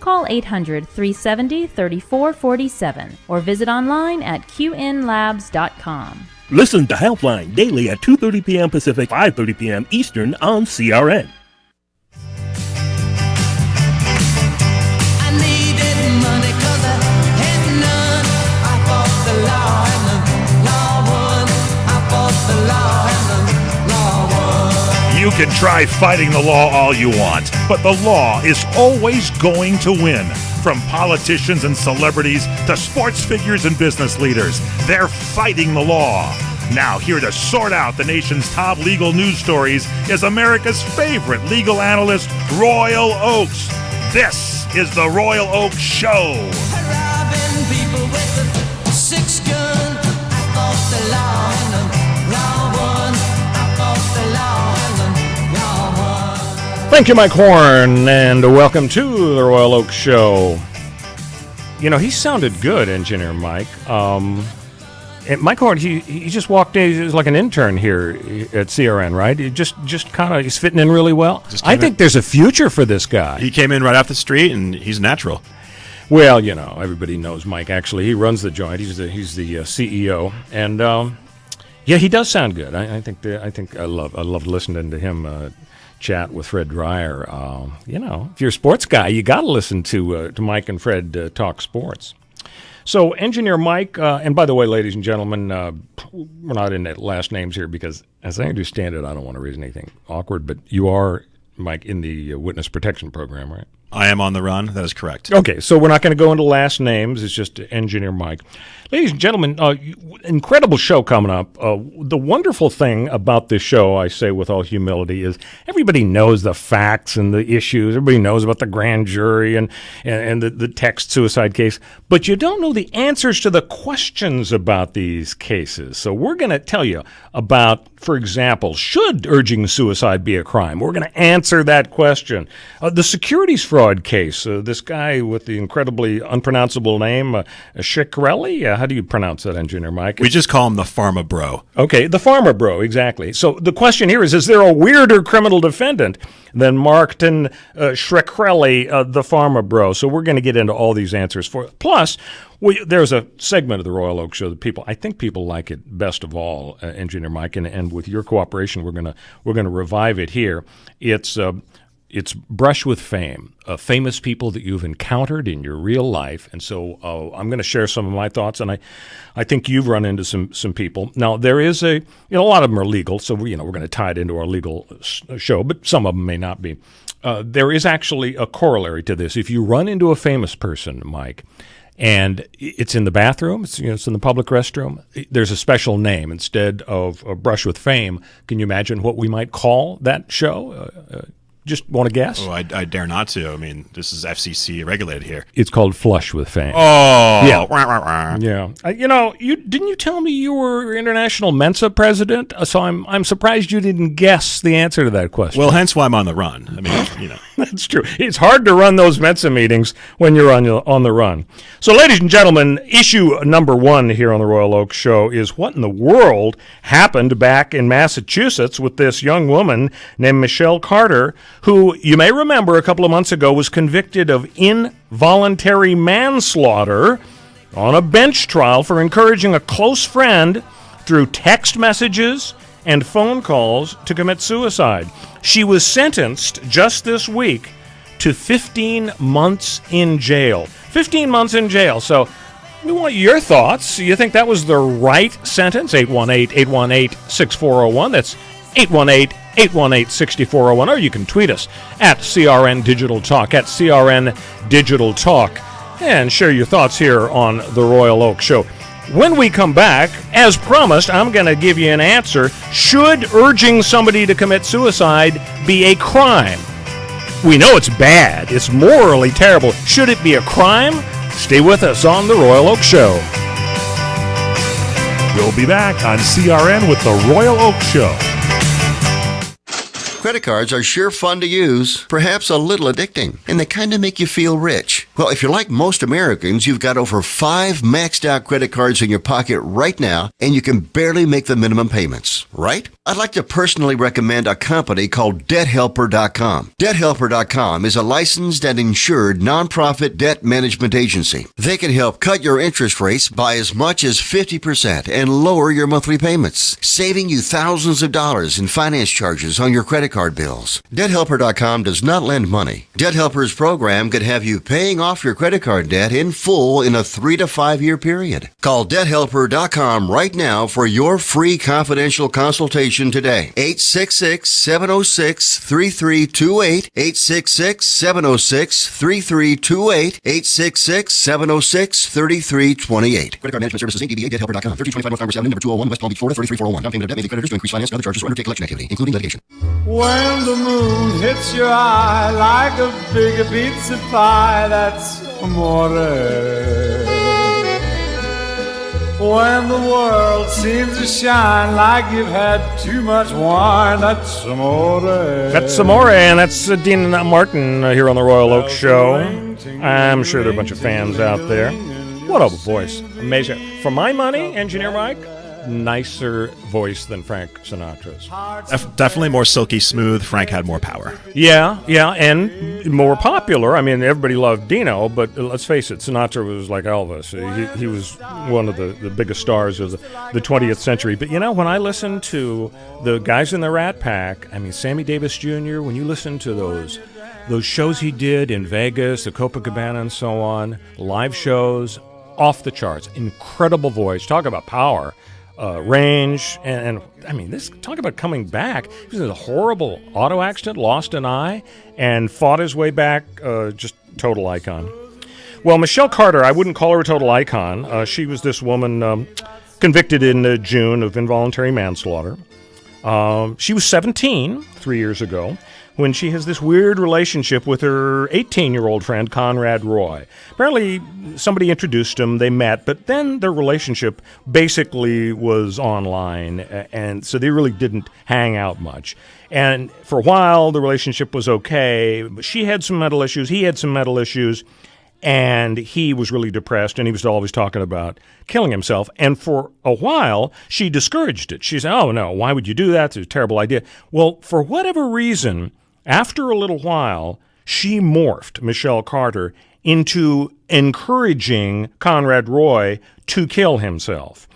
call 800-370-3447 or visit online at qnlabs.com. Listen to Helpline daily at 2:30 p.m. Pacific, 5:30 p.m. Eastern on CRN. I needed money 'cause I had none. I fought the law and the law won. I fought the law and the law won. You can try fighting the law all you want, but the law is always going to win. From politicians and celebrities to sports figures and business leaders, they're fighting the law. Now, here to sort out the nation's top legal news stories is America's favorite legal analyst, Royal Oakes. This is the Royal Oakes Show. Robbing people with a 6-gun. I fought the law and the law won. I fought the law and the law won. Thank you, Mike Horn, and welcome to the Royal Oakes Show. You know, he sounded good, Engineer Mike. And Mike Horn, he just walked in. He was like an intern here at CRN, right? He just kind of, he's fitting in really well. I think there's a future for this guy. He came in right off the street, and he's natural. Well, you know, everybody knows Mike. Actually, he runs the joint. He's the CEO, and yeah, he does sound good. I think I love listening to him chat with Fred Dreyer. You know, if you're a sports guy, you got to listen to Mike and Fred talk sports. So, Engineer Mike, and by the way, ladies and gentlemen, we're not in last names here because, as I understand it, I don't want to raise anything awkward, but you are, Mike, in the witness protection program, right? I am on the run. That is correct. Okay, so we're not going to go into last names. It's just Engineer Mike. Ladies and gentlemen, incredible show coming up. The wonderful thing about this show, I say with all humility, is everybody knows the facts and the issues. Everybody knows about the grand jury and the text suicide case. But you don't know the answers to the questions about these cases. So we're going to tell you about, for example, should urging suicide be a crime? We're going to answer that question. The securities fraud case, this guy with the incredibly unpronounceable name, Shkreli, how do you pronounce that, Engineer Mike? We just call him the Pharma Bro. Okay, the Pharma Bro, exactly. So the question here is there a weirder criminal defendant than Martin Shkreli, the Pharma Bro? So we're going to get into all these answers for it. Plus, there's a segment of the Royal Oakes Show that I think people like it best of all, Engineer Mike, and with your cooperation, we're gonna revive it here. It's Brush with Fame, famous people that you've encountered in your real life. And so I'm going to share some of my thoughts, and I think you've run into some people. Now, there is a lot of them are legal, so we're going to tie it into our legal show, but some of them may not be. There is actually a corollary to this. If you run into a famous person, Mike, and it's in the bathroom, it's in the public restroom, there's a special name instead of Brush with Fame. Can you imagine what we might call that show? Just want to guess? Oh, I dare not to. I mean, this is FCC regulated here. It's called Flush with Fame. Oh, yeah, yeah. Didn't you tell me you were International Mensa president? So I'm surprised you didn't guess the answer to that question. Well, hence why I'm on the run. I mean, That's true. It's hard to run those Mensa meetings when you're on the run. So, ladies and gentlemen, issue number 1 here on the Royal Oakes Show is what in the world happened back in Massachusetts with this young woman named Michelle Carter, who you may remember a couple of months ago was convicted of involuntary manslaughter on a bench trial for encouraging a close friend through text messages and phone calls to commit suicide. She was sentenced just this week to 15 months in jail. 15 months in jail. So we want your thoughts. You think that was the right sentence? 818-818-6401. That's 818-818-6401. Or you can tweet us at CRN Digital Talk, at CRN Digital Talk, and share your thoughts here on the Royal Oakes Show. When we come back, as promised, I'm going to give you an answer. Should urging somebody to commit suicide be a crime? We know it's bad. It's morally terrible. Should it be a crime? Stay with us on the Royal Oakes Show. We'll be back on CRN with the Royal Oakes Show. Credit cards are sure fun to use, perhaps a little addicting, and they kind of make you feel rich. Well, if you're like most Americans, you've got over 5 maxed out credit cards in your pocket right now, and you can barely make the minimum payments, right? I'd like to personally recommend a company called DebtHelper.com. DebtHelper.com is a licensed and insured nonprofit debt management agency. They can help cut your interest rates by as much as 50% and lower your monthly payments, saving you thousands of dollars in finance charges on your credit card bills. DebtHelper.com does not lend money. Debt Helper's program could have you paying off your credit card debt in full in a 3 to 5 year period. Call DebtHelper.com right now for your free confidential consultation today. 866-706-3328. 866-706-3328. 866-706-3328. Credit Card Management Services, Inc. DBA, DebtHelper.com. 1325 North Congress Avenue, number 201, West Palm Beach, Florida, 33341. Down payment of debt may be creditors to increase finance and other charges or undertake collection activity, including litigation. When the moon hits your eye like a big pizza pie, that's amore. When the world seems to shine like you've had too much wine, that's amore. That's Amore, and that's Dean Martin here on the Royal Oak Show. I'm sure there are a bunch of fans out there. What a voice. Amazing. For my money, Engineer Mike, nicer voice than Frank Sinatra's. Definitely more silky smooth. Frank had more power. Yeah, and more popular. I mean, everybody loved Dino, but let's face it, Sinatra was like Elvis. He was one of the biggest stars of the 20th century. But, you know, when I listen to the guys in the Rat Pack, I mean, Sammy Davis Jr., when you listen to those shows he did in Vegas, the Copacabana and so on, live shows, off the charts, incredible voice, talk about power. Range, and I mean, this talk about coming back. He was in a horrible auto accident, lost an eye, and fought his way back. Just total icon. Well, Michelle Carter, I wouldn't call her a total icon. She was this woman convicted in June of involuntary manslaughter. She was 17 3 years ago when she has this weird relationship with her 18-year-old friend, Conrad Roy. Apparently, somebody introduced him, they met, but then their relationship basically was online, and so they really didn't hang out much. And for a while, the relationship was okay, but she had some mental issues, he had some mental issues, and he was really depressed, and he was always talking about killing himself. And for a while, she discouraged it. She said, oh, no, why would you do that? It's a terrible idea. Well, for whatever reason, after a little while, she morphed, Michelle Carter, into encouraging Conrad Roy to kill himself.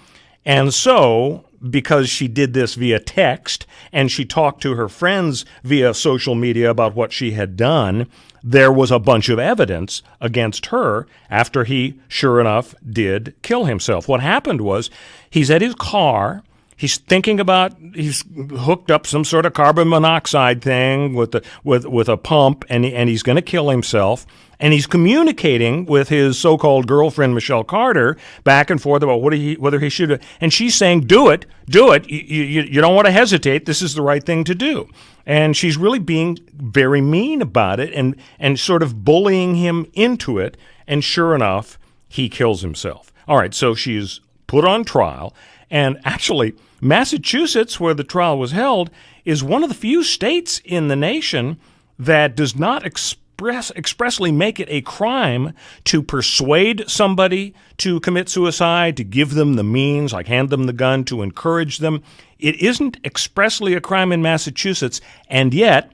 And so, because she did this via text and she talked to her friends via social media about what she had done, there was a bunch of evidence against her after he, sure enough, did kill himself. What happened was he's at his car. He's thinking about, he's hooked up some sort of carbon monoxide thing with a pump, and he's going to kill himself. And he's communicating with his so-called girlfriend, Michelle Carter, back and forth about whether he should. And she's saying, do it. You don't want to hesitate. This is the right thing to do. And she's really being very mean about it and sort of bullying him into it. And sure enough, he kills himself. All right, so she's put on trial. And actually, Massachusetts, where the trial was held, is one of the few states in the nation that does not expressly make it a crime to persuade somebody to commit suicide, to give them the means, like hand them the gun, to encourage them. It isn't expressly a crime in Massachusetts, and yet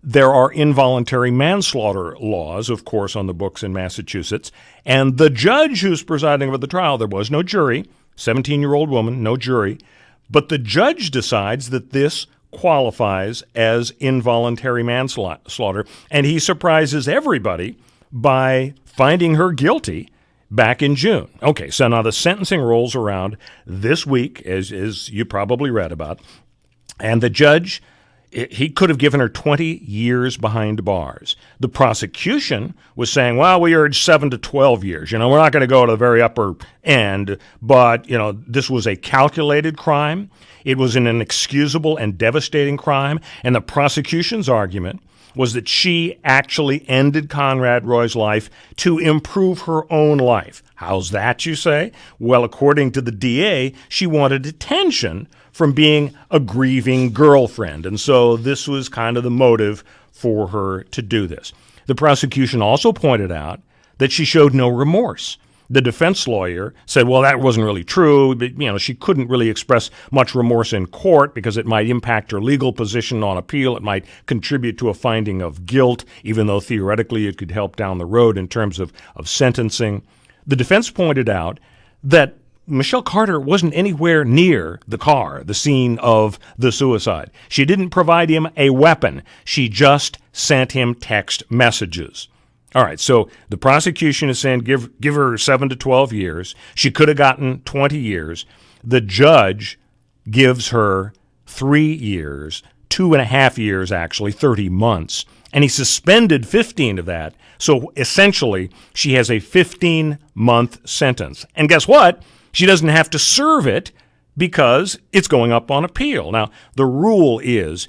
there are involuntary manslaughter laws, of course, on the books in Massachusetts. And the judge who's presiding over the trial, there was no jury, 17-year-old woman, no jury, but the judge decides that this qualifies as involuntary manslaughter, and he surprises everybody by finding her guilty back in June. Okay, so now the sentencing rolls around this week, as you probably read about, and the judge, he could have given her 20 years behind bars. The prosecution was saying, well, we urge 7 to 12 years. We're not going to go to the very upper end, but, this was a calculated crime. It was an inexcusable and devastating crime, and the prosecution's argument was that she actually ended Conrad Roy's life to improve her own life. How's that, you say? Well, according to the DA, she wanted attention from being a grieving girlfriend, and so this was kind of the motive for her to do this. The prosecution also pointed out that she showed no remorse. The defense lawyer said, well, that wasn't really true. But, she couldn't really express much remorse in court because it might impact her legal position on appeal. It might contribute to a finding of guilt, even though theoretically it could help down the road in terms of sentencing. The defense pointed out that Michelle Carter wasn't anywhere near the car, the scene of the suicide. She didn't provide him a weapon. She just sent him text messages. All right, so the prosecution is saying give her 7 to 12 years. She could have gotten 20 years. The judge gives her 3 years, 2.5 years actually, 30 months, and he suspended 15 of that. So essentially, she has a 15-month sentence. And guess what? She doesn't have to serve it because it's going up on appeal. Now, the rule is,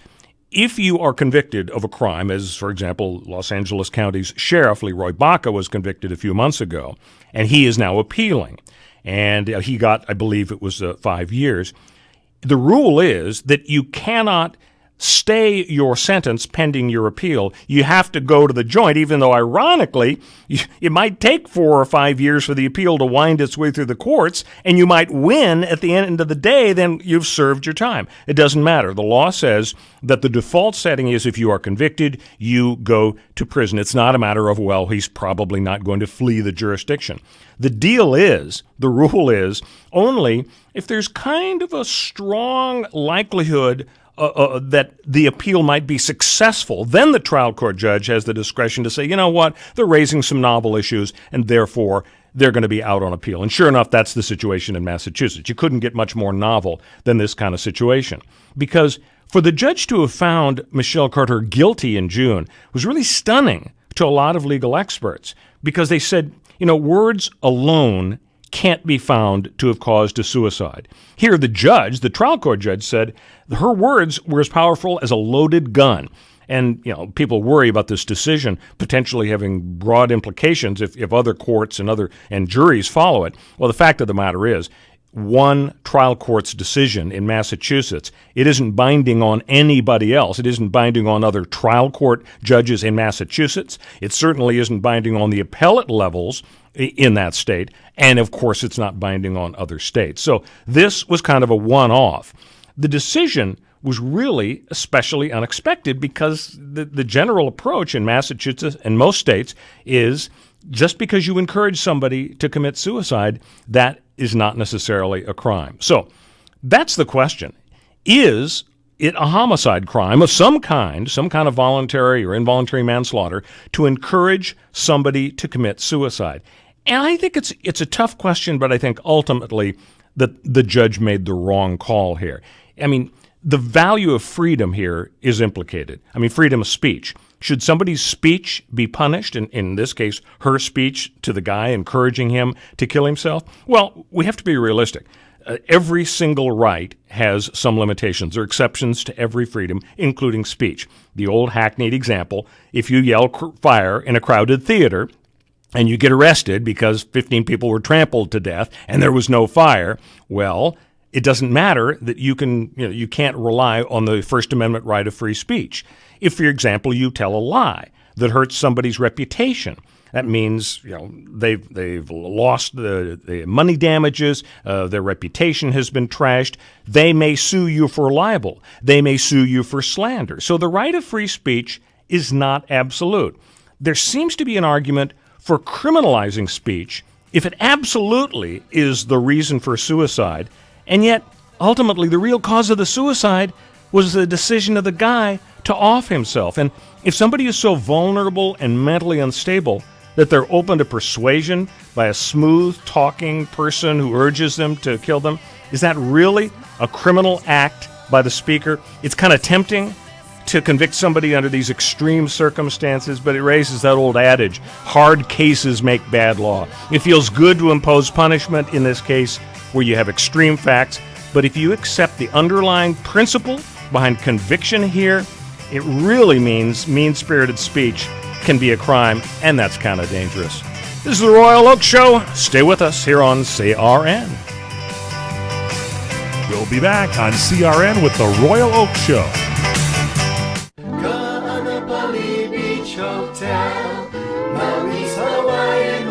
if you are convicted of a crime, as, for example, Los Angeles County's Sheriff Leroy Baca was convicted a few months ago, and he is now appealing, and he got, I believe it was 5 years, the rule is that you cannot stay your sentence pending your appeal. You have to go to the joint, even though, ironically, it might take 4 or 5 years for the appeal to wind its way through the courts, and you might win at the end of the day, then you've served your time. It doesn't matter. The law says that the default setting is if you are convicted, you go to prison. It's not a matter of, well, he's probably not going to flee the jurisdiction. The deal is, the rule is, only if there's kind of a strong likelihood that the appeal might be successful, then the trial court judge has the discretion to say, you know what, they're raising some novel issues, and therefore they're going to be out on appeal. And sure enough, that's the situation in Massachusetts. You couldn't get much more novel than this kind of situation. Because for the judge to have found Michelle Carter guilty in June was really stunning to a lot of legal experts, because they said, words alone can't be found to have caused a suicide. Here, the trial court judge, said her words were as powerful as a loaded gun. And, people worry about this decision potentially having broad implications if other courts and juries follow it. Well, the fact of the matter is, one trial court's decision in Massachusetts, it isn't binding on anybody else. It isn't binding on other trial court judges in Massachusetts. It certainly isn't binding on the appellate levels in that state. And, of course, it's not binding on other states. So this was kind of a one-off. The decision was really especially unexpected because the general approach in Massachusetts and most states is just because you encourage somebody to commit suicide, that is not necessarily a crime. So that's the question. Is it a homicide crime of some kind of voluntary or involuntary manslaughter, to encourage somebody to commit suicide? And I think it's a tough question, but I think ultimately the judge made the wrong call here. I mean, the value of freedom here is implicated. I mean, freedom of speech. Should somebody's speech be punished? In this case, her speech to the guy encouraging him to kill himself? Well, we have to be realistic. Every single right has some limitations. There are exceptions to every freedom, including speech. The old hackneyed example, if you yell fire in a crowded theater, and you get arrested because 15 people were trampled to death and there was no fire, well, it doesn't matter that you can't rely on the First Amendment right of free speech. If, for example, you tell a lie that hurts somebody's reputation, that means they've lost the money damages, their reputation has been trashed. They may sue you for libel. They may sue you for slander. So the right of free speech is not absolute. There seems to be an argument for criminalizing speech if it absolutely is the reason for suicide, and yet ultimately the real cause of the suicide was the decision of the guy to off himself. And if somebody is so vulnerable and mentally unstable that they're open to persuasion by a smooth-talking person who urges them to kill them, is that really a criminal act by the speaker? It's kind of tempting to convict somebody under these extreme circumstances, but it raises that old adage, hard cases make bad law. It feels good to impose punishment in this case where you have extreme facts, but if you accept the underlying principle behind conviction here, it really means mean-spirited speech can be a crime, and that's kind of dangerous. This is the Royal Oak Show. Stay with us here on CRN. We'll be back on CRN with the Royal Oak Show. Kaanapali Beach Hotel, Maui's Hawaiian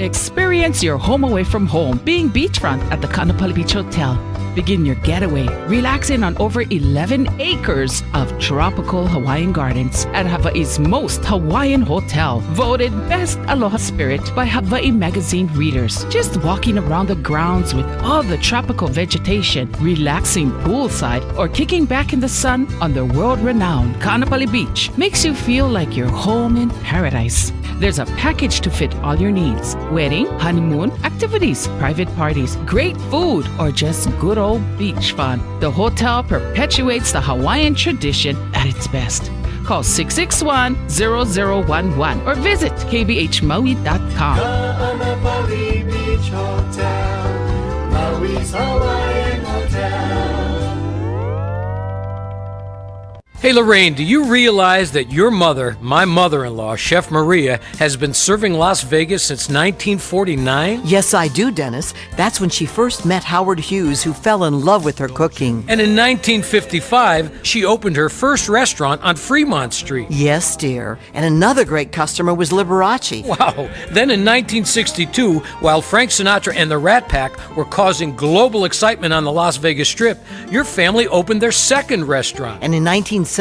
Experience your home away from home being beachfront at the Kaanapali Beach Hotel. Begin your getaway relaxing on over 11 acres of tropical Hawaiian gardens at Hawaii's most Hawaiian hotel. Voted Best Aloha Spirit by Hawaii Magazine readers. Just walking around the grounds with all the tropical vegetation, relaxing poolside, or kicking back in the sun on the world-renowned Kaanapali Beach makes you feel like you're home in paradise. There's a package to fit all your needs. Wedding, honeymoon, activities, private parties, great food, or just good old beach fun. The hotel perpetuates the Hawaiian tradition at its best. Call 661-0011 or visit kbhmaui.com. Kaanapali Beach Hotel, Maui's Hawaiian Hotel. Hey Lorraine, do you realize that your mother, my mother-in-law, Chef Maria, has been serving Las Vegas since 1949? Yes, I do, Dennis. That's when she first met Howard Hughes, who fell in love with her cooking. And in 1955, she opened her first restaurant on Fremont Street. Yes, dear. And another great customer was Liberace. Wow. Then in 1962, while Frank Sinatra and the Rat Pack were causing global excitement on the Las Vegas Strip, your family opened their second restaurant. And in 1972,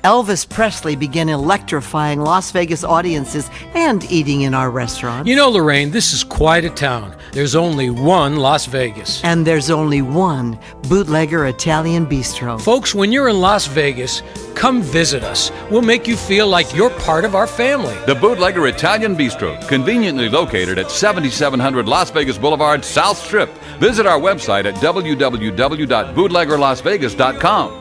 Elvis Presley began electrifying Las Vegas audiences and eating in our restaurant. You know, Lorraine, this is quite a town. There's only one Las Vegas. And there's only one Bootlegger Italian Bistro. Folks, when you're in Las Vegas, come visit us. We'll make you feel like you're part of our family. The Bootlegger Italian Bistro, conveniently located at 7700 Las Vegas Boulevard, South Strip. Visit our website at www.bootleggerlasvegas.com.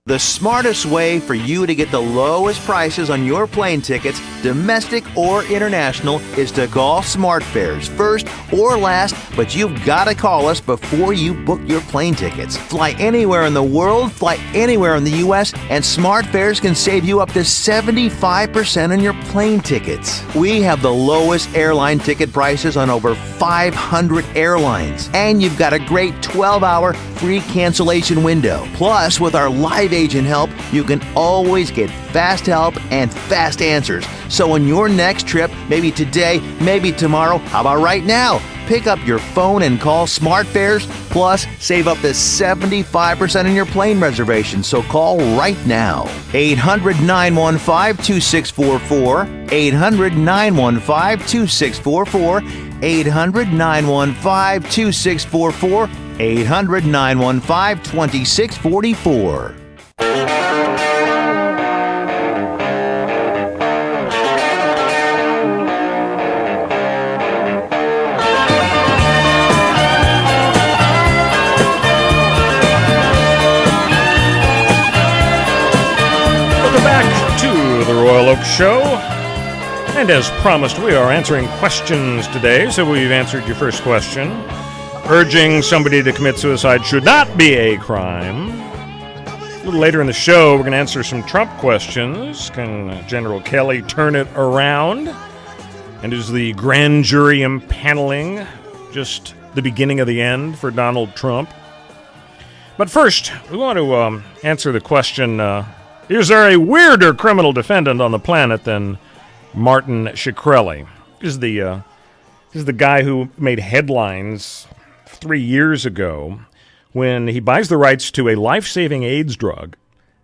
The smartest way for you to get the lowest prices on your plane tickets, domestic or international, is to call SmartFares first or last, but you've got to call us before you book your plane tickets. Fly anywhere in the world, fly anywhere in the U.S., and SmartFares can save you up to 75% on your plane tickets. We have the lowest airline ticket prices on over 500 airlines, and you've got a great 12-hour free cancellation window. Plus, with our live agent help, you can always get fast help and fast answers. So on your next trip, maybe today, maybe tomorrow, how about right now? Pick up your phone and call SmartFares, plus save up to 75% on your plane reservation. So call right now. 800-915-2644, 800-915-2644, 800-915-2644, 800-915-2644. Welcome back to the Royal Oak Show. And as promised, we are answering questions today. So we've answered your first question. Urging somebody to commit suicide should not be a crime. A little later in the show, we're going to answer some Trump questions. Can General Kelly turn it around? And is the grand jury impaneling just the beginning of the end for Donald Trump? But first, we want to answer the question, is there a weirder criminal defendant on the planet than Martin Shkreli? This is the guy who made headlines 3 years ago when he buys the rights to a life-saving AIDS drug,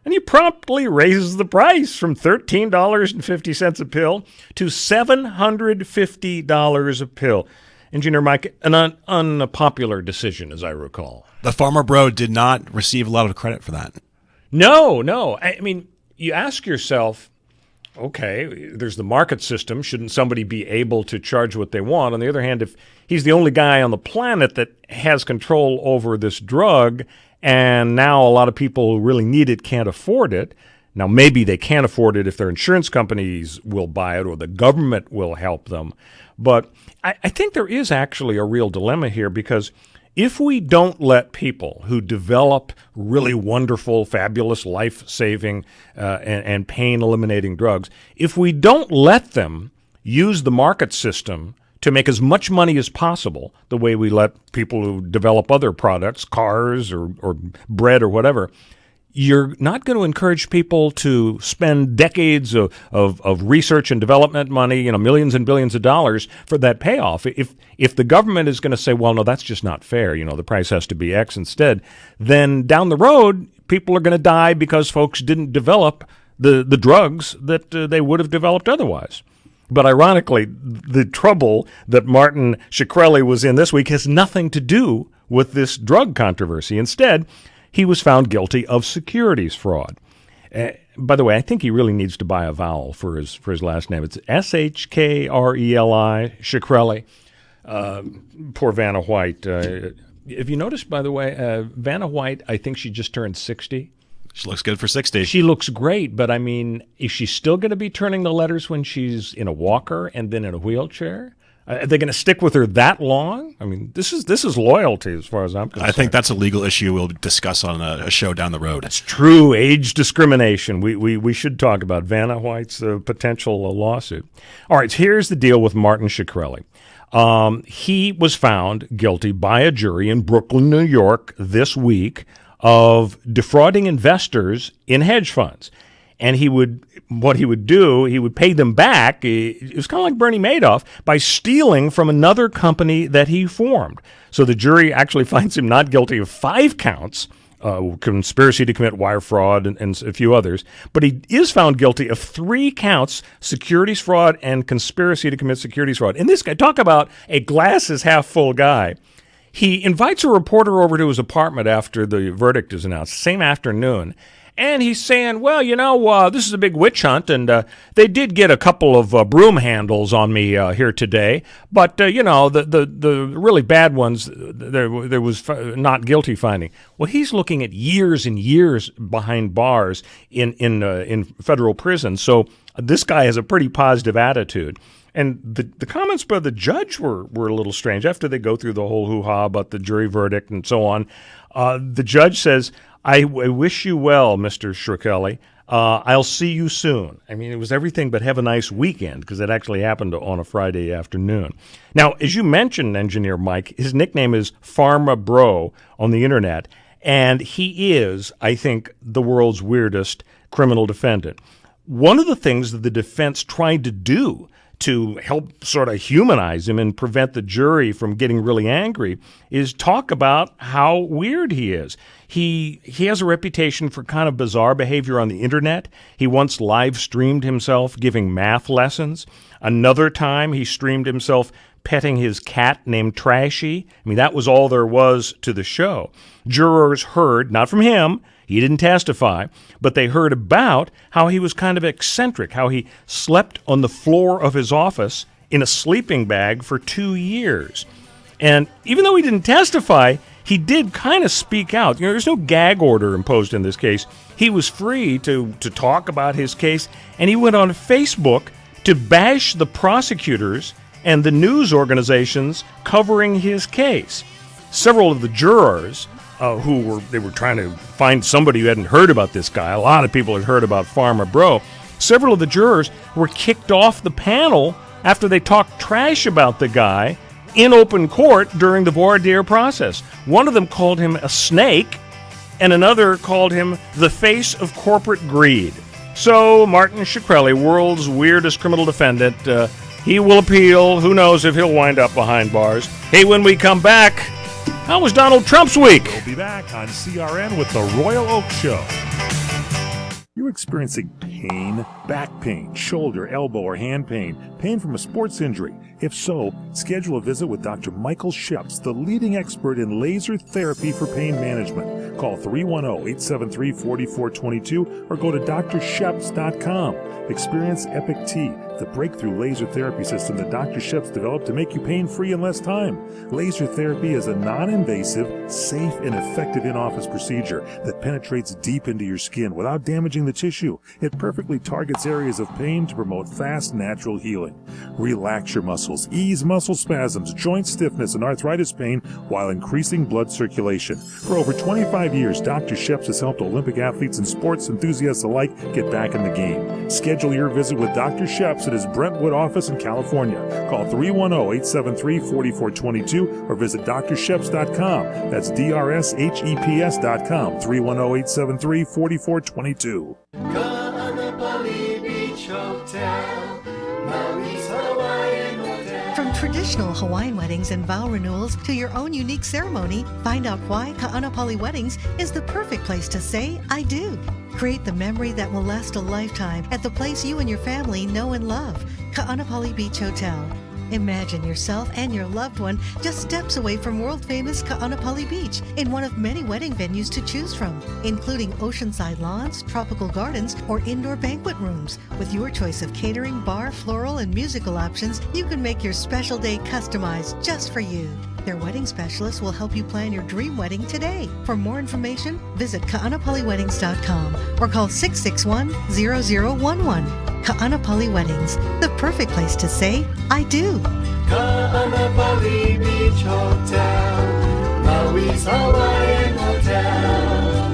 and he promptly raises the price from $13.50 a pill to $750 a pill. Engineer Mike, an unpopular decision, as I recall. The Farmer Bro did not receive a lot of credit for that. No. I mean, you ask yourself, okay, there's the market system. Shouldn't somebody be able to charge what they want? On the other hand, if he's the only guy on the planet that has control over this drug, and now a lot of people who really need it can't afford it. Now, maybe they can't afford it if their insurance companies will buy it or the government will help them. But I think there is actually a real dilemma here, because if we don't let people who develop really wonderful, fabulous, life-saving and pain-eliminating drugs, if we don't let them use the market system to make as much money as possible, the way we let people who develop other products, cars or bread or whatever, you're not going to encourage people to spend decades of research and development money, millions and billions of dollars for that payoff. If the government is going to say, well, no, that's just not fair, the price has to be X instead, then down the road, people are going to die because folks didn't develop the drugs that they would have developed otherwise. But ironically, the trouble that Martin Shkreli was in this week has nothing to do with this drug controversy. Instead, he was found guilty of securities fraud. By the way, I think he really needs to buy a vowel for his last name. It's Shkreli, Shkreli. Poor Vanna White. Have you noticed, by the way, Vanna White, I think she just turned 60. She looks good for 60. She looks great, but is she still going to be turning the letters when she's in a walker and then in a wheelchair? Are they going to stick with her that long? This is loyalty as far as I'm concerned. I think that's a legal issue we'll discuss on a show down the road. It's true. Age discrimination. We should talk about Vanna White's potential lawsuit. All right, so here's the deal with Martin Shkreli. He was found guilty by a jury in Brooklyn, New York this week of defrauding investors in hedge funds. And he would pay them back. It was kind of like Bernie Madoff by stealing from another company that he formed. So the jury actually finds him not guilty of 5 counts, conspiracy to commit wire fraud and a few others, but he is found guilty of 3 counts, securities fraud and conspiracy to commit securities fraud. And this guy, talk about a glass is half full guy. He invites a reporter over to his apartment after the verdict is announced, same afternoon, and he's saying, well, this is a big witch hunt, and they did get a couple of broom handles on me here today, but, the really bad ones, there was not guilty finding. Well, he's looking at years and years behind bars in federal prison, so this guy has a pretty positive attitude. And the comments by the judge were a little strange. After they go through the whole hoo-ha about the jury verdict and so on, the judge says, I wish you well, Mr. Shkreli. I'll see you soon. It was everything but have a nice weekend, because it actually happened on a Friday afternoon. Now, as you mentioned, Engineer Mike, his nickname is Pharma Bro on the internet, and he is, I think, the world's weirdest criminal defendant. One of the things that the defense tried to do to help sort of humanize him and prevent the jury from getting really angry is talk about how weird he is. He has a reputation for kind of bizarre behavior on the internet. He once live streamed himself giving math lessons. Another time he streamed himself petting his cat named Trashy. That was all there was to the show. Jurors heard, not from him, he didn't testify, but they heard about how he was kind of eccentric, how he slept on the floor of his office in a sleeping bag for 2 years. And even though he didn't testify, he did kind of speak out. There's no gag order imposed in this case. He was free to talk about his case, and he went on Facebook to bash the prosecutors and the news organizations covering his case. Several of the jurors they were trying to find somebody who hadn't heard about this guy. A lot of people had heard about Pharma Bro. Several of the jurors were kicked off the panel after they talked trash about the guy in open court during the voir dire process. One of them called him a snake, and another called him the face of corporate greed. So Martin Shkreli, world's weirdest criminal defendant, he will appeal. Who knows if he'll wind up behind bars. Hey, when we come back, how was Donald Trump's week? We'll be back on CRN with the Royal Oak Show. You're experiencing pain, back pain, shoulder, elbow, or hand pain, pain from a sports injury. If so, schedule a visit with Dr. Michael Sheps, the leading expert in laser therapy for pain management. Call 310-873-4422 or go to drsheps.com. Experience Epic T, the breakthrough laser therapy system that Dr. Sheps developed to make you pain-free in less time. Laser therapy is a non-invasive, safe, and effective in-office procedure that penetrates deep into your skin without damaging the tissue. It perfectly targets areas of pain to promote fast, natural healing. Relax your muscles, ease muscle spasms, joint stiffness, and arthritis pain while increasing blood circulation. For over 25 years, Dr. Sheps has helped Olympic athletes and sports enthusiasts alike get back in the game. Schedule your visit with Dr. Sheps Exodus Brentwood office in California. Call 310-873-4422 or visit drsheps.com. That's DRSHEPS.com, 310-873-4422. Ka'anapali Beach Hotel, Maui's Hawaiian Hotel. From traditional Hawaiian weddings and vow renewals to your own unique ceremony, find out why Ka'anapali Weddings is the perfect place to say, I do. Create the memory that will last a lifetime at the place you and your family know and love, Ka'anapali Beach Hotel. Imagine yourself and your loved one just steps away from world-famous Ka'anapali Beach in one of many wedding venues to choose from, including oceanside lawns, tropical gardens, or indoor banquet rooms. With your choice of catering, bar, floral, and musical options, you can make your special day customized just for you. Their wedding specialist will help you plan your dream wedding today. For more information, visit ka'anapaliweddings.com or call 661-0011. Ka'anapali Weddings, the perfect place to say, I do. Ka'anapali Beach Hotel, Maui's Hawaiian Hotel.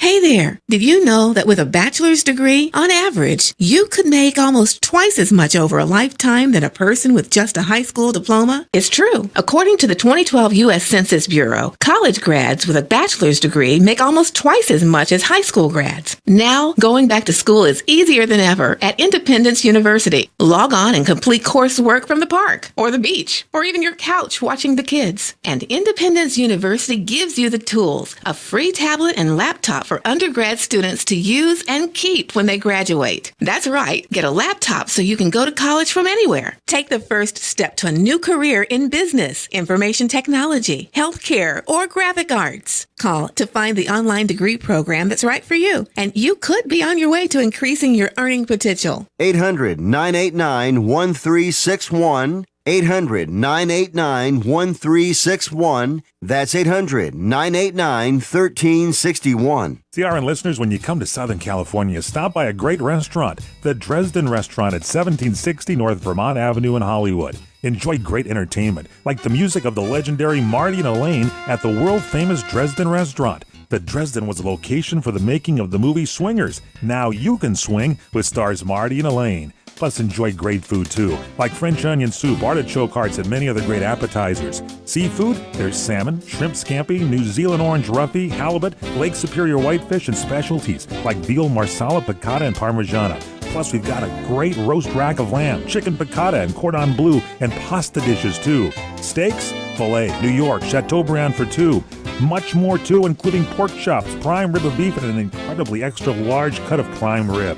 Hey there! Did you know that with a bachelor's degree, on average, you could make almost twice as much over a lifetime than a person with just a high school diploma? It's true. According to the 2012 U.S. Census Bureau, college grads with a bachelor's degree make almost twice as much as high school grads. Now, going back to school is easier than ever at Independence University. Log on and complete coursework from the park, or the beach, or even your couch watching the kids. And Independence University gives you the tools, a free tablet and laptop for undergrad students to use and keep when they graduate. That's right, get a laptop so you can go to college from anywhere. Take the first step to a new career in business, information technology, healthcare, or graphic arts. Call to find the online degree program that's right for you, and you could be on your way to increasing your earning potential. 800-989-1361. 800-989-1361. That's 800-989-1361. CRN listeners, when you come to Southern California, stop by a great restaurant, the Dresden Restaurant at 1760 North Vermont Avenue in Hollywood. Enjoy great entertainment, like the music of the legendary Marty and Elaine at the world-famous Dresden Restaurant. The Dresden was the location for the making of the movie Swingers. Now you can swing with stars Marty and Elaine. Plus, enjoy great food, too, like French onion soup, artichoke hearts, and many other great appetizers. Seafood, there's salmon, shrimp scampi, New Zealand orange roughy, halibut, Lake Superior whitefish, and specialties like veal marsala, piccata, and parmigiana. Plus, we've got a great roast rack of lamb, chicken piccata, and cordon bleu, and pasta dishes, too. Steaks, filet, New York, Chateaubriand for two. Much more, too, including pork chops, prime rib of beef, and an incredibly extra large cut of prime rib.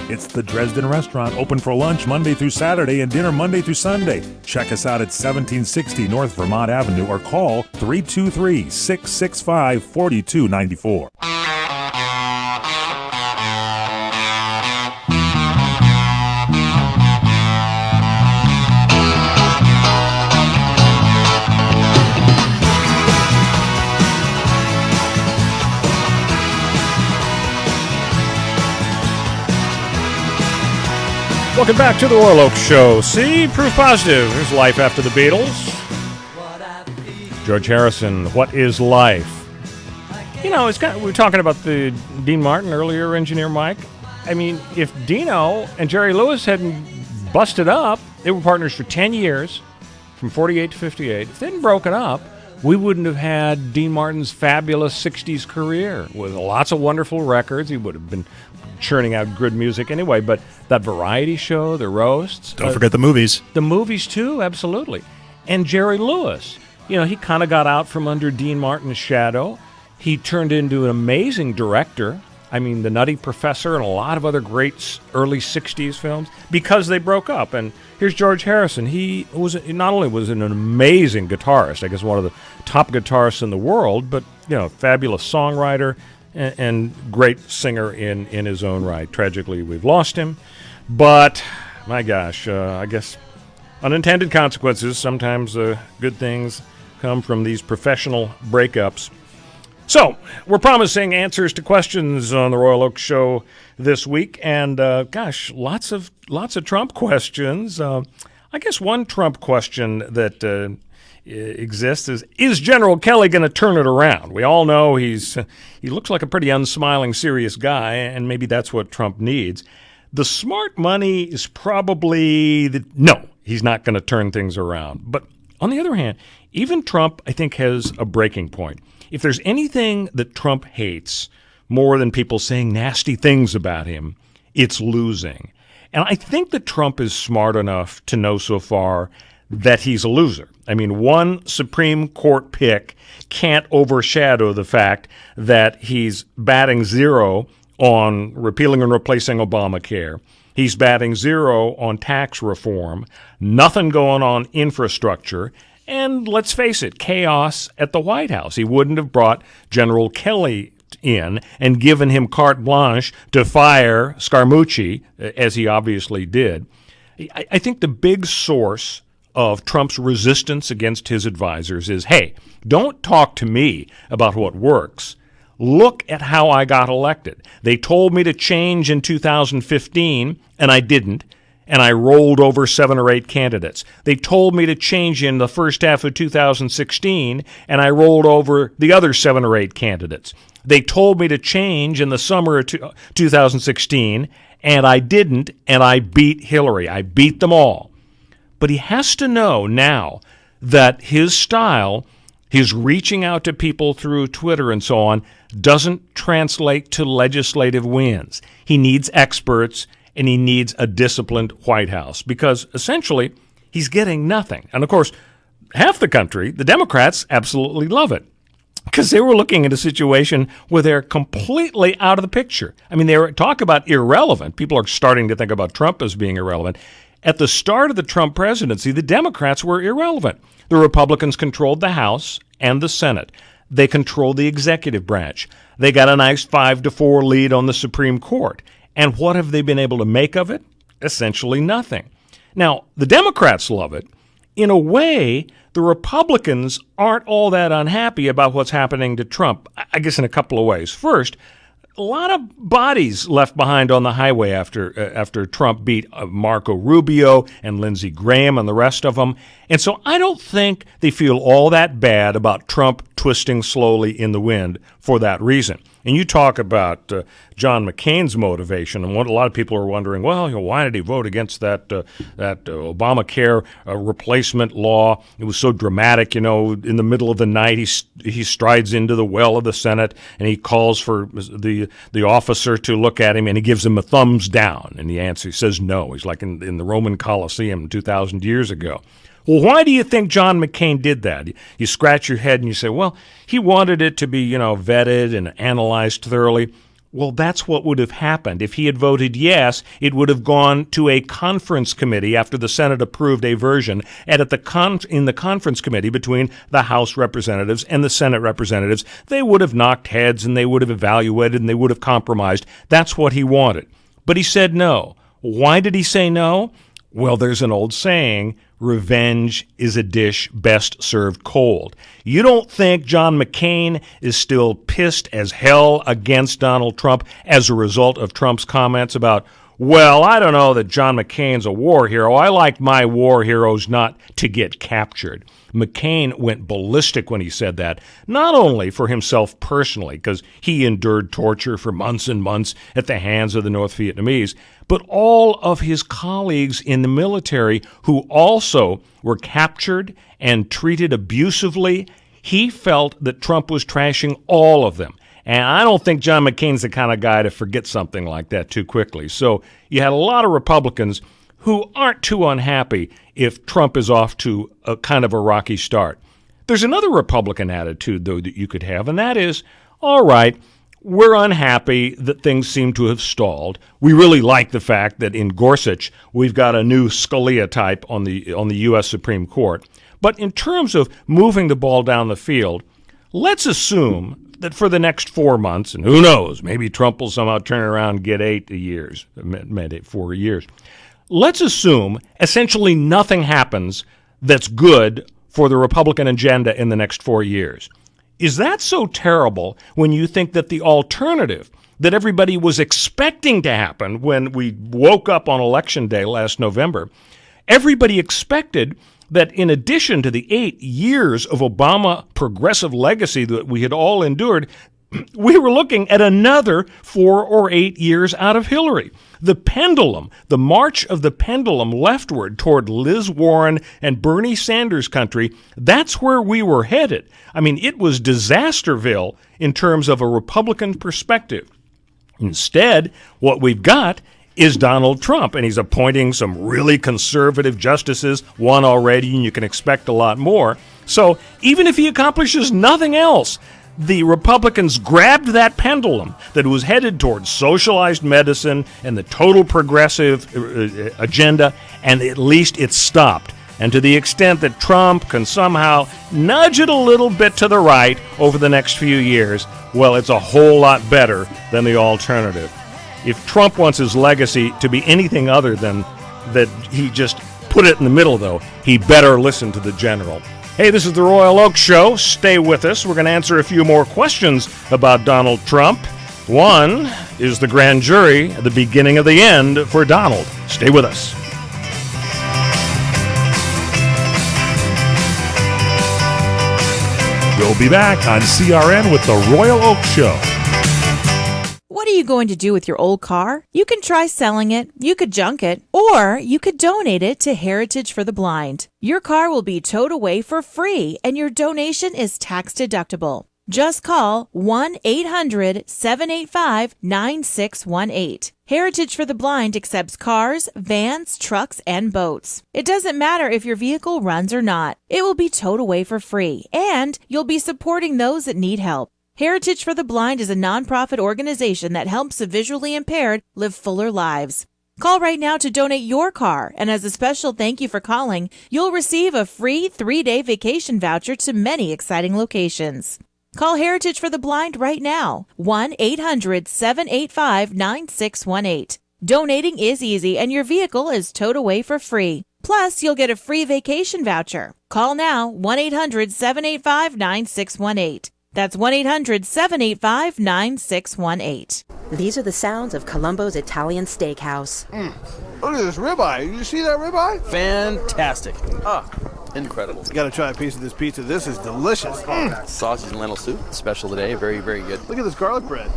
It's the Dresden Restaurant, open for lunch Monday through Saturday and dinner Monday through Sunday. Check us out at 1760 North Vermont Avenue or call 323-665-4294. Welcome back to the Royal Oak Show. See, proof positive. Here's Life After the Beatles. George Harrison, What is Life? You know, we were talking about the Dean Martin earlier, Engineer Mike. I mean, if Dino and Jerry Lewis hadn't busted up, they were partners for 10 years, from 48 to 58. If they hadn't broken up, we wouldn't have had Dean Martin's fabulous 60s career with lots of wonderful records. He would have been churning out good music anyway, but that variety show, the roasts. Don't forget the movies. The movies, too, absolutely. And Jerry Lewis, you know, he kind of got out from under Dean Martin's shadow. He turned into an amazing director. I mean, The Nutty Professor and a lot of other great early 60s films because they broke up. And here's George Harrison. He not only was an amazing guitarist, I guess one of the top guitarists in the world, but, you know, fabulous songwriter and great singer in his own right. Tragically, we've lost him. But, my gosh, I guess unintended consequences. Sometimes good things come from these professional breakups. So, we're promising answers to questions on the Royal Oak Show this week. And, gosh, lots of Trump questions. I guess one Trump question that exists is General Kelly going to turn it around? We all know he looks like a pretty unsmiling, serious guy, and maybe that's what Trump needs. The smart money is probably no, he's not going to turn things around. But on the other hand, even Trump, I think, has a breaking point. If there's anything that Trump hates more than people saying nasty things about him, it's losing. And I think that Trump is smart enough to know so far that he's a loser. I mean, one Supreme Court pick can't overshadow the fact that he's batting zero on repealing and replacing Obamacare. He's batting zero on tax reform, nothing going on infrastructure, and let's face it, chaos at the White House. He wouldn't have brought General Kelly in and given him carte blanche to fire Scaramucci, as he obviously did. I think the big source of Trump's resistance against his advisors is, hey, don't talk to me about what works. Look at how I got elected. They told me to change in 2015, and I didn't, and I rolled over 7 or 8 candidates. They told me to change in the first half of 2016, and I rolled over the other 7 or 8 candidates. They told me to change in the summer of 2016, and I didn't, and I beat Hillary. I beat them all. But he has to know now that his style, his reaching out to people through Twitter and so on, doesn't translate to legislative wins. He needs experts, and he needs a disciplined White House because essentially he's getting nothing. And of course, half the country, the Democrats, absolutely love it because they were looking at a situation where they're completely out of the picture. I mean, talk about irrelevant. People are starting to think about Trump as being irrelevant. At the start of the Trump presidency, the Democrats were irrelevant. The Republicans controlled the House and the Senate. They controlled the executive branch. They got a nice 5-4 lead on the Supreme Court. And what have they been able to make of it? Essentially nothing. Now, the Democrats love it. In a way, the Republicans aren't all that unhappy about what's happening to Trump, I guess in a couple of ways. First, a lot of bodies left behind on the highway after Trump beat Marco Rubio and Lindsey Graham and the rest of them. And so I don't think they feel all that bad about Trump twisting slowly in the wind for that reason. And you talk about John McCain's motivation, and what a lot of people are wondering, well, why did he vote against that Obamacare replacement law? It was so dramatic, in the middle of the night he strides into the well of the Senate and he calls for the officer to look at him and he gives him a thumbs down. And he says no. He's like in the Roman Colosseum 2,000 years ago. Well, why do you think John McCain did that? You scratch your head and you say, well, he wanted it to be, vetted and analyzed thoroughly. Well, that's what would have happened. If he had voted yes, it would have gone to a conference committee after the Senate approved a version. And in the conference committee between the House representatives and the Senate representatives, they would have knocked heads and they would have evaluated and they would have compromised. That's what he wanted. But he said no. Why did he say no? Well, there's an old saying, revenge is a dish best served cold. You don't think John McCain is still pissed as hell against Donald Trump as a result of Trump's comments about, well, I don't know that John McCain's a war hero. I like my war heroes not to get captured. McCain went ballistic when he said that, not only for himself personally, because he endured torture for months and months at the hands of the North Vietnamese, but all of his colleagues in the military who also were captured and treated abusively. He felt that Trump was trashing all of them. And I don't think John McCain's the kind of guy to forget something like that too quickly. So you had a lot of Republicans who aren't too unhappy if Trump is off to a kind of a rocky start. There's another Republican attitude, though, that you could have, and that is, all right, we're unhappy that things seem to have stalled. We really like the fact that in Gorsuch, we've got a new Scalia type on the U.S. Supreme Court. But in terms of moving the ball down the field, let's assume that for the next 4 months, and who knows, maybe Trump will somehow turn around and get 4 years. Let's assume essentially nothing happens that's good for the Republican agenda in the next 4 years. Is that so terrible when you think that the alternative that everybody was expecting to happen when we woke up on Election Day last November, everybody expected that in addition to the 8 years of Obama progressive legacy that we had all endured, we were looking at another 4 or 8 years out of Hillary. The pendulum, the march of the pendulum leftward toward Liz Warren and Bernie Sanders country, that's where we were headed. I mean, it was Disasterville in terms of a Republican perspective. Instead, what we've got is Donald Trump, and he's appointing some really conservative justices, one already, and you can expect a lot more. So even if he accomplishes nothing else, the Republicans grabbed that pendulum that was headed towards socialized medicine and the total progressive agenda, and at least it stopped. And to the extent that Trump can somehow nudge it a little bit to the right over the next few years, well, it's a whole lot better than the alternative. If Trump wants his legacy to be anything other than that he just put it in the middle, though, he better listen to the general. Hey, this is the Royal Oak Show. Stay with us. We're going to answer a few more questions about Donald Trump. One is the grand jury, the beginning of the end for Donald. Stay with us. We'll be back on CRN with the Royal Oak Show. What are you going to do with your old car? You can try selling it, you could junk it, or you could donate it to Heritage for the Blind. Your car will be towed away for free, and your donation is tax deductible. Just call 1-800-785-9618. Heritage for the Blind accepts cars, vans, trucks, and boats. It doesn't matter if your vehicle runs or not. It will be towed away for free, and you'll be supporting those that need help. Heritage for the Blind is a nonprofit organization that helps the visually impaired live fuller lives. Call right now to donate your car, and as a special thank you for calling, you'll receive a free 3-day vacation voucher to many exciting locations. Call Heritage for the Blind right now, 1-800-785-9618. Donating is easy, and your vehicle is towed away for free. Plus, you'll get a free vacation voucher. Call now, 1-800-785-9618. That's 1-800-785-9618. These are the sounds of Columbo's Italian Steakhouse. Look at this ribeye. Did you see that ribeye? Fantastic. Incredible. You gotta try a piece of this pizza. This is delicious. Sausage and lentil soup, special today. Very, very good. Look at this garlic bread.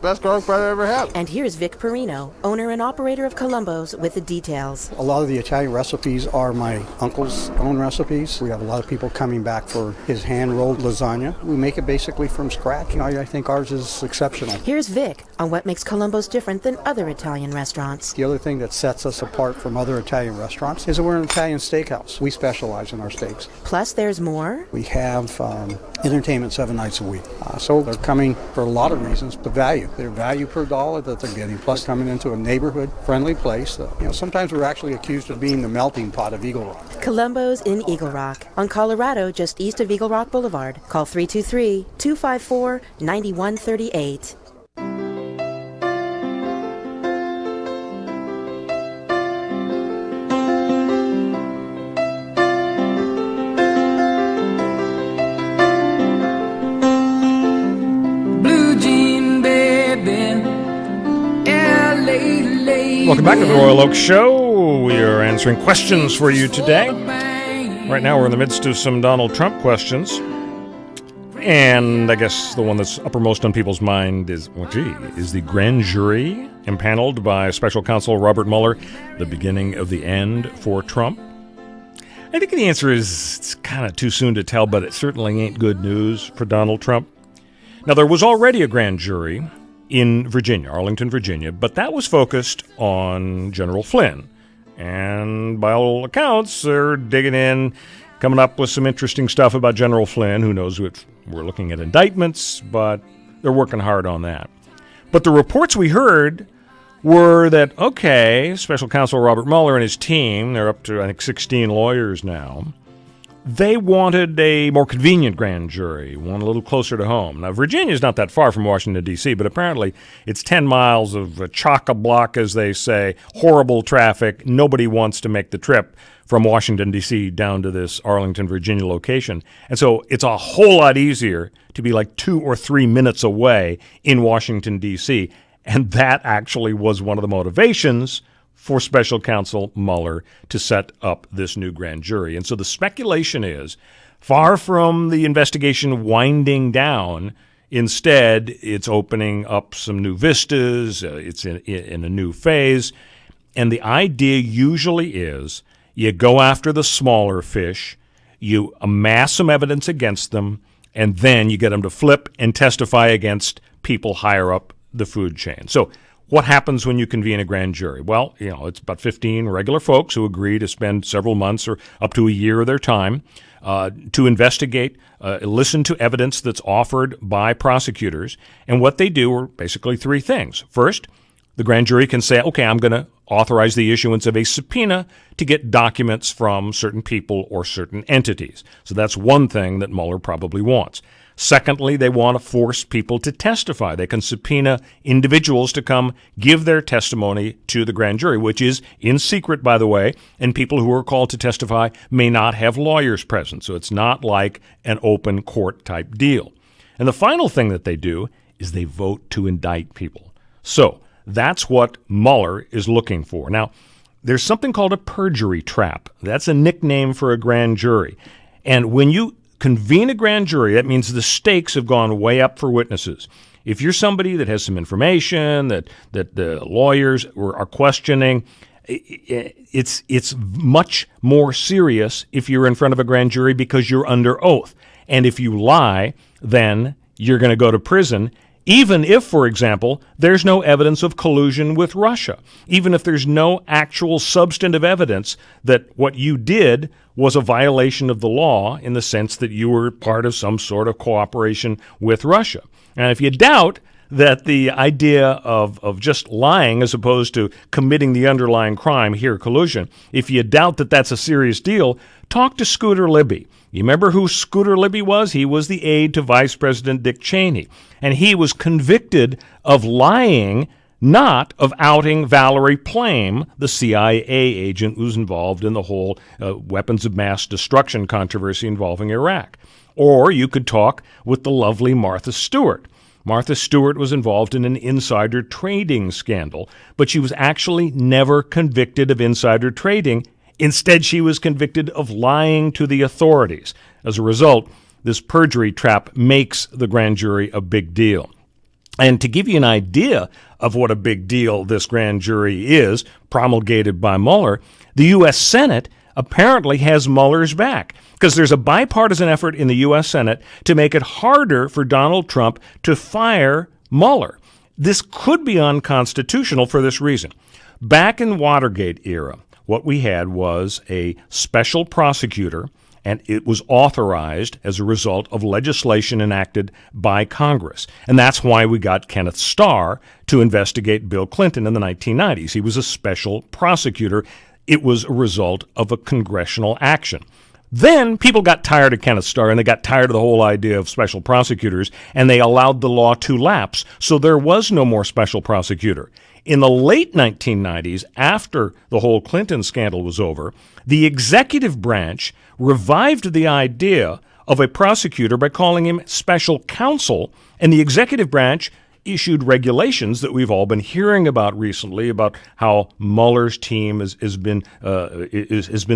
Best garlic bread I ever had. And here's Vic Perino, owner and operator of Columbo's, with the details. A lot of the Italian recipes are my uncle's own recipes. We have a lot of people coming back for his hand-rolled lasagna. We make it basically from scratch, and I think ours is exceptional. Here's Vic on what makes Columbo's different than other Italian restaurants. The other thing that sets us apart from other Italian restaurants is that we're an Italian steakhouse. We specialize in our steaks. Plus, there's more. We have entertainment 7 nights a week. So they're coming for a lot of reasons, but value. Their value per dollar that they're getting, plus coming into a neighborhood-friendly place. Sometimes we're actually accused of being the melting pot of Eagle Rock. Columbo's in Eagle Rock, on Colorado, just east of Eagle Rock Boulevard. Call 323-254-9138. Welcome back to the Royal Oak Show. We are answering questions for you today. Right now we're in the midst of some Donald Trump questions. And I guess the one that's uppermost on people's mind is, is the grand jury impaneled by special counsel Robert Mueller the beginning of the end for Trump? I think the answer is it's kind of too soon to tell, but it certainly ain't good news for Donald Trump. Now, there was already a grand jury in Virginia, Arlington, Virginia, but that was focused on General Flynn. And by all accounts, they're digging in, coming up with some interesting stuff about General Flynn. Who knows if we're looking at indictments, but they're working hard on that. But the reports we heard were that, okay, special counsel Robert Mueller and his team, they're up to, I think, 16 lawyers now, they wanted a more convenient grand jury, one a little closer to home. Now, Virginia's not that far from Washington, D.C., but apparently it's 10 miles of chock-a-block, as they say, horrible traffic. Nobody wants to make the trip from Washington, D.C. down to this Arlington, Virginia location. And so it's a whole lot easier to be like 2 or 3 minutes away in Washington, D.C., and that actually was one of the motivations for special counsel Mueller to set up this new grand jury. And so the speculation is, far from the investigation winding down Instead, it's opening up some new vistas. It's in a new phase. And the idea usually is you go after the smaller fish, you amass some evidence against them, and then you get them to flip and testify against people higher up the food chain. So what happens when you convene a grand jury? Well, it's about 15 regular folks who agree to spend several months or up to a year of their time to investigate, listen to evidence that's offered by prosecutors. And what they do are basically three things. First, the grand jury can say, okay, I'm going to authorize the issuance of a subpoena to get documents from certain people or certain entities. So that's one thing that Mueller probably wants. Secondly, they want to force people to testify. They can subpoena individuals to come give their testimony to the grand jury, which is in secret, by the way, and people who are called to testify may not have lawyers present. So it's not like an open court type deal. And the final thing that they do is they vote to indict people. So that's what Mueller is looking for. Now, there's something called a perjury trap. That's a nickname for a grand jury. And when you convene a grand jury, that means the stakes have gone way up for witnesses. If you're somebody that has some information that the lawyers are questioning, it's much more serious if you're in front of a grand jury because you're under oath. And if you lie, then you're going to go to prison, even if, for example, there's no evidence of collusion with Russia, even if there's no actual substantive evidence that what you did was a violation of the law in the sense that you were part of some sort of cooperation with Russia. And if you doubt that the idea of just lying as opposed to committing the underlying crime, here collusion, if you doubt that that's a serious deal, talk to Scooter Libby. You remember who Scooter Libby was? He was the aide to Vice President Dick Cheney. And he was convicted of lying, not of outing Valerie Plame, the CIA agent who was involved in the whole weapons of mass destruction controversy involving Iraq. Or you could talk with the lovely Martha Stewart. Martha Stewart was involved in an insider trading scandal, but she was actually never convicted of insider trading. Instead, she was convicted of lying to the authorities. As a result, this perjury trap makes the grand jury a big deal. And to give you an idea of what a big deal this grand jury is, promulgated by Mueller, the U.S. Senate apparently has Mueller's back because there's a bipartisan effort in the U.S. Senate to make it harder for Donald Trump to fire Mueller. This could be unconstitutional for this reason. Back in Watergate era, what we had was a special prosecutor, and it was authorized as a result of legislation enacted by Congress. And that's why we got Kenneth Starr to investigate Bill Clinton in the 1990s. He was a special prosecutor. It was a result of a congressional action. Then people got tired of Kenneth Starr, and they got tired of the whole idea of special prosecutors, and they allowed the law to lapse. So there was no more special prosecutor. In the late 1990s, after the whole Clinton scandal was over, the executive branch revived the idea of a prosecutor by calling him special counsel, and the executive branch issued regulations that we've all been hearing about recently about how Mueller's team has been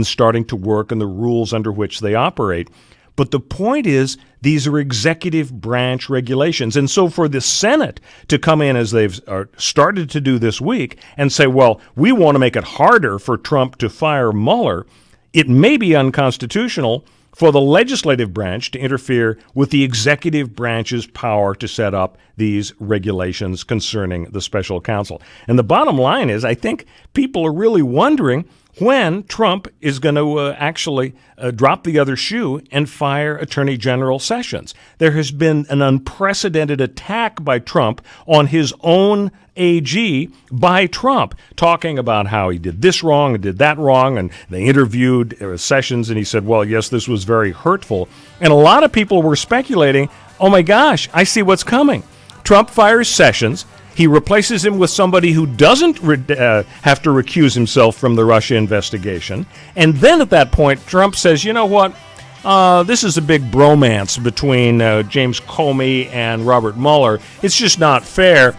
starting to work and the rules under which they operate. But the point is, these are executive branch regulations. And so for the Senate to come in, as they've started to do this week, and say, well, we want to make it harder for Trump to fire Mueller, it may be unconstitutional for the legislative branch to interfere with the executive branch's power to set up these regulations concerning the special counsel. And the bottom line is, I think people are really wondering when Trump is going to actually drop the other shoe and fire Attorney General Sessions. There has been an unprecedented attack by Trump on his own AG by Trump, talking about how he did this wrong and did that wrong, and they interviewed Sessions, and he said, well, yes, this was very hurtful. And a lot of people were speculating, oh my gosh, I see what's coming. Trump fires Sessions. He replaces him with somebody who doesn't have to recuse himself from the Russia investigation. And then at that point, Trump says, you know what? This is a big bromance between James Comey and Robert Mueller. It's just not fair.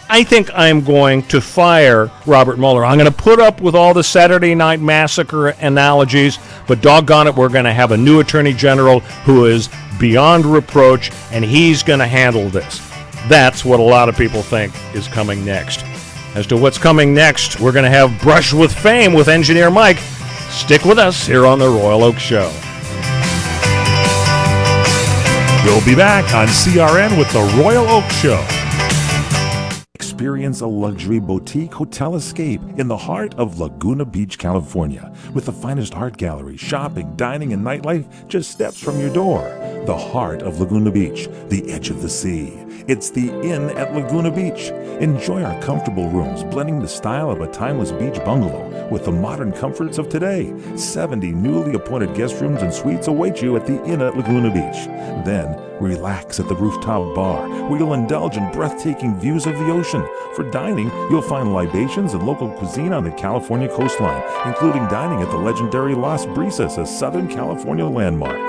I think I'm going to fire Robert Mueller. I'm going to put up with all the Saturday Night Massacre analogies, but doggone it, we're going to have a new attorney general who is beyond reproach, and he's going to handle this. That's what a lot of people think is coming next. As to what's coming next, we're going to have Brush with Fame with Engineer Mike. Stick with us here on the Royal Oak Show. We'll be back on CRN with the Royal Oak Show. Experience a luxury boutique hotel escape in the heart of Laguna Beach, California, with the finest art gallery, shopping, dining, and nightlife just steps from your door. The heart of Laguna Beach, the edge of the sea. It's the Inn at Laguna Beach. Enjoy our comfortable rooms, blending the style of a timeless beach bungalow with the modern comforts of today. 70 newly appointed guest rooms and suites await you at the Inn at Laguna Beach. Then, relax at the rooftop bar, where you'll indulge in breathtaking views of the ocean. For dining, you'll find libations and local cuisine on the California coastline, including dining at the legendary Las Brisas, a Southern California landmark.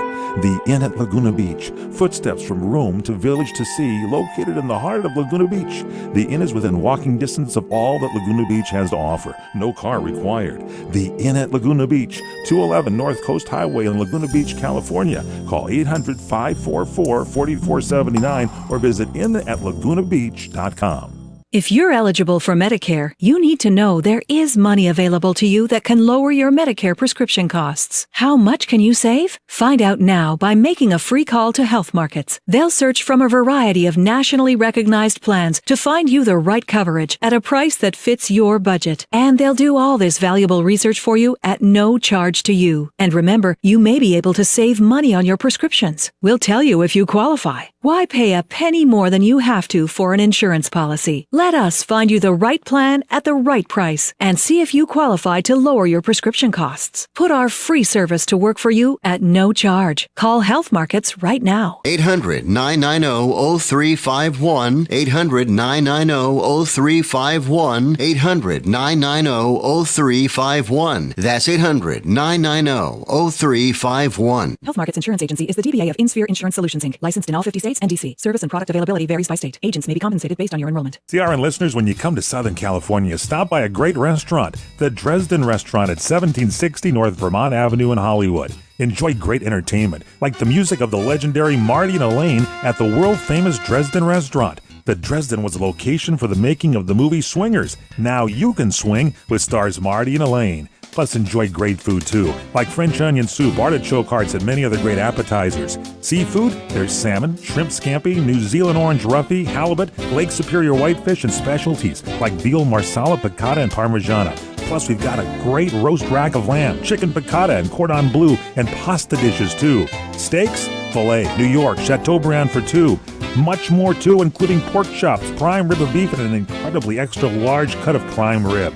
The Inn at Laguna Beach, footsteps from room to village to sea, located in the heart of Laguna Beach. The Inn is within walking distance of all that Laguna Beach has to offer. No car required. The Inn at Laguna Beach, 211 North Coast Highway in Laguna Beach, California. Call 800-544-4479 or visit innatlagunabeach.com. If you're eligible for Medicare, you need to know there is money available to you that can lower your Medicare prescription costs. How much can you save? Find out now by making a free call to Health Markets. They'll search from a variety of nationally recognized plans to find you the right coverage at a price that fits your budget. And they'll do all this valuable research for you at no charge to you. And remember, you may be able to save money on your prescriptions. We'll tell you if you qualify. Why pay a penny more than you have to for an insurance policy? Let us find you the right plan at the right price and see if you qualify to lower your prescription costs. Put our free service to work for you at no charge. Call Health Markets right now. 800-990-0351. 800-990-0351. 800-990-0351. That's 800-990-0351. Health Markets Insurance Agency is the DBA of InSphere Insurance Solutions, Inc., licensed in all 50 states and D.C. Service and product availability varies by state. Agents may be compensated based on your enrollment. CRN listeners, when you come to Southern California, stop by a great restaurant, the Dresden Restaurant at 1760 North Vermont Avenue in Hollywood. Enjoy great entertainment, like the music of the legendary Marty and Elaine at the world-famous Dresden Restaurant. The Dresden was a location for the making of the movie Swingers. Now you can swing with stars Marty and Elaine. Plus, enjoy great food, too, like French onion soup, artichoke hearts, and many other great appetizers. Seafood, there's salmon, shrimp scampi, New Zealand orange roughy, halibut, Lake Superior whitefish, and specialties like veal marsala, piccata, and parmigiana. Plus, we've got a great roast rack of lamb, chicken piccata, and cordon bleu, and pasta dishes, too. Steaks, filet, New York, Chateaubriand for two. Much more, too, including pork chops, prime rib of beef, and an incredibly extra large cut of prime rib.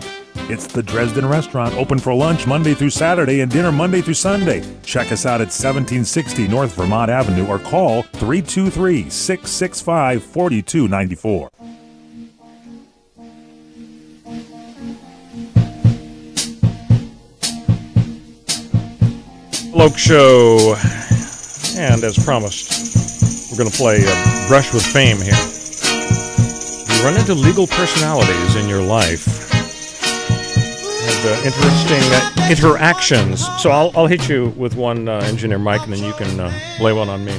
It's the Dresden Restaurant, open for lunch Monday through Saturday and dinner Monday through Sunday. Check us out at 1760 North Vermont Avenue or call 323-665-4294. Oak Show. And as promised, we're going to play Brush with Fame here. You run into legal personalities in your life. Interesting interactions. So I'll hit you with one, Engineer Mike, and then you can lay one on me.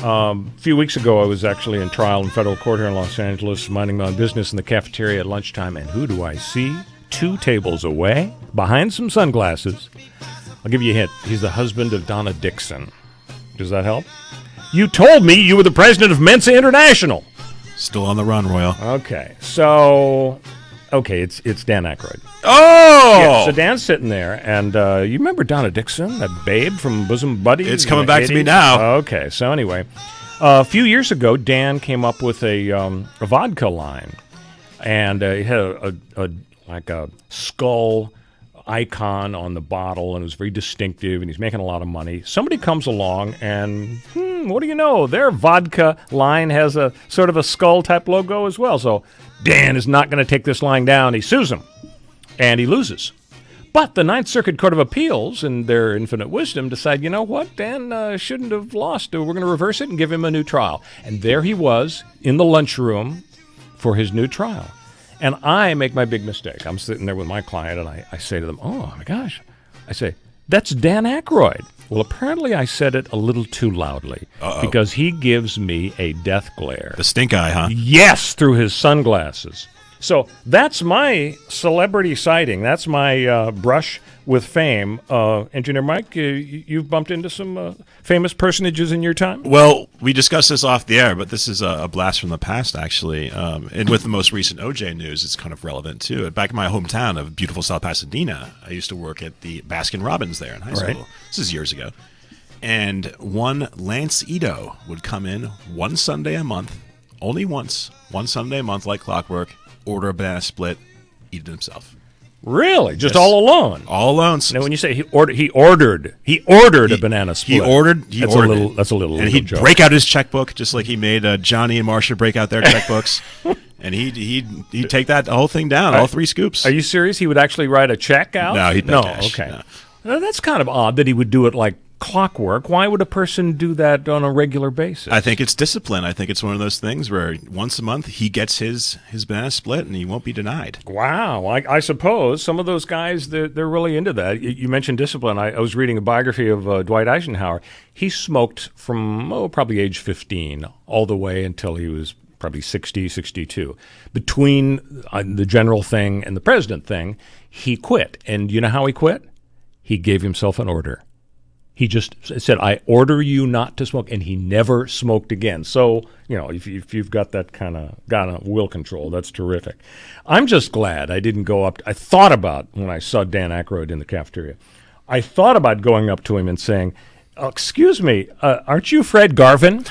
A few weeks ago, I was actually in trial in federal court here in Los Angeles, minding my own business in the cafeteria at lunchtime, and who do I see? 2 tables away, behind some sunglasses. I'll give you a hint. He's the husband of Donna Dixon. Does that help? You told me you were the president of Mensa International. Still on the run, Royal. Okay, so... Okay, it's Dan Aykroyd. Oh! Yeah, so Dan's sitting there, and you remember Donna Dixon, that babe from Bosom Buddies? It's coming back to me now. Okay, so anyway, a few years ago, Dan came up with a vodka line, and he had a skull icon on the bottle, and it was very distinctive, and he's making a lot of money. Somebody comes along, and what do you know? Their vodka line has a sort of a skull-type logo as well, so Dan is not going to take this line down. He sues him, and he loses. But the Ninth Circuit Court of Appeals, in their infinite wisdom, decide, you know what, Dan shouldn't have lost. We're going to reverse it and give him a new trial. And there he was in the lunchroom for his new trial. And I make my big mistake. I'm sitting there with my client, and I say to them, oh, my gosh. I say, That's Dan Aykroyd. Well, apparently I said it a little too loudly because he gives me a death glare. The stink eye, huh? Yes, through his sunglasses. So that's my celebrity sighting. That's my brush with fame. Engineer Mike, you've bumped into some famous personages in your time? Well, we discussed this off the air, but this is a blast from the past, actually. And with the most recent OJ news, it's kind of relevant, too. Back in my hometown of beautiful South Pasadena, I used to work at the Baskin-Robbins there in high school. Right. This is years ago. And one Lance Ito would come in one Sunday a month, only once, one Sunday a month like clockwork, order a banana split, eat it himself. Really? Just all alone? All alone. Now, when you say he ordered a banana split. That's a little. And he'd joke. break out his checkbook just like he made Johnny and Marcia break out their checkbooks. And he'd take that whole thing down, all 3 scoops. Are you serious? He would actually write a check out? No, he'd not cash. Okay. Now, that's kind of odd that he would do it like clockwork. Why would a person do that on a regular basis? I think it's discipline. I think it's one of those things where once a month he gets his banana split and he won't be denied. Wow. I suppose some of those guys, they're really into that. You mentioned discipline. I was reading a biography of Dwight Eisenhower. He smoked from probably age 15 all the way until he was probably 60, 62. Between the general thing and the president thing, he quit. And you know how he quit? He gave himself an order. He just said, I order you not to smoke, and he never smoked again. So, if you've got that kind of will control, that's terrific. I'm just glad I didn't go up. I thought about, when I saw Dan Aykroyd in the cafeteria, I thought about going up to him and saying, excuse me, aren't you Fred Garvin?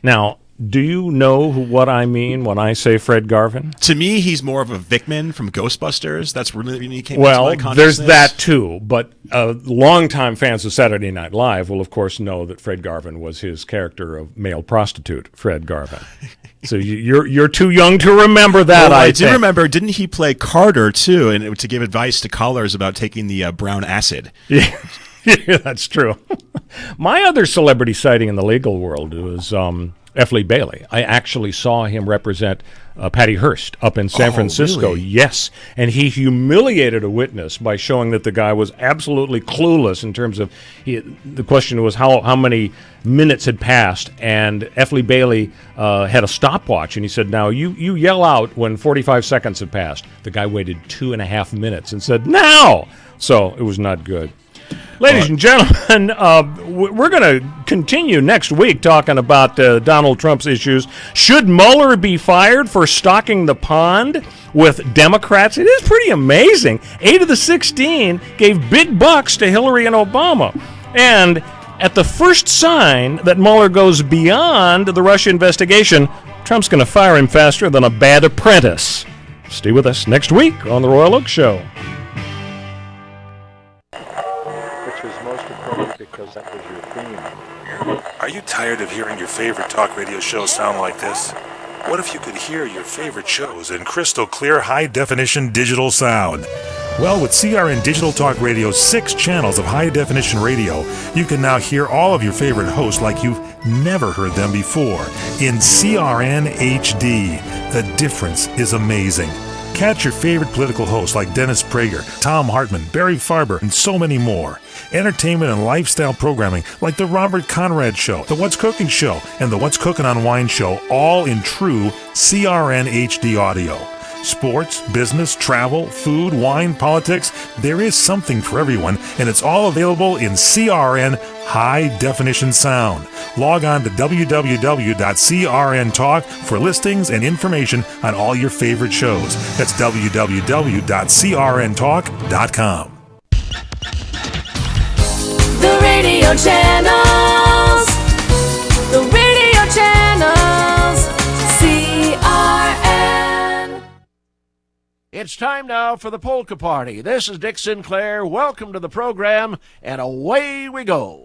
Now, do you know what I mean when I say Fred Garvin? To me, he's more of a Vickman from Ghostbusters. That's really when he came into my consciousness. Well, there's that too. But longtime fans of Saturday Night Live will, of course, know that Fred Garvin was his character of male prostitute, Fred Garvin. So you're too young to remember that. I do remember. Didn't he play Carter too, and to give advice to callers about taking the brown acid? Yeah, that's true. My other celebrity sighting in the legal world was F. Lee Bailey. I actually saw him represent Patty Hearst up in San Francisco. Really? Yes. And he humiliated a witness by showing that the guy was absolutely clueless in terms of, the question was how many minutes had passed, and F. Lee Bailey had a stopwatch, and he said, now you yell out when 45 seconds have passed. The guy waited 2.5 minutes and said, now! So it was not good. Ladies and gentlemen, we're going to continue next week talking about Donald Trump's issues. Should Mueller be fired for stocking the pond with Democrats? It is pretty amazing. 8 of the 16 gave big bucks to Hillary and Obama. And at the first sign that Mueller goes beyond the Russia investigation, Trump's going to fire him faster than a bad apprentice. Stay with us next week on The Royal Oak Show. Because that was your theme. Are you tired of hearing your favorite talk radio show sound like this? What if you could hear your favorite shows in crystal clear, high-definition digital sound? Well, with CRN Digital Talk Radio's 6 channels of high-definition radio, you can now hear all of your favorite hosts like you've never heard them before in CRN HD. The difference is amazing. Catch your favorite political hosts like Dennis Prager, Tom Hartman, Barry Farber, and so many more. Entertainment and lifestyle programming like The Robert Conrad Show, The What's Cooking Show, and The What's Cooking on Wine Show, all in true CRN HD audio. Sports, business, travel, food, wine, politics, there is something for everyone, and it's all available in CRN High Definition Sound. Log on to www.CRN Talk for listings and information on all your favorite shows. That's www.crntalk.com. The radio channels. The radio channels. CRN. It's time now for the Polka Party. This is Dick Sinclair. Welcome to the program, and away we go.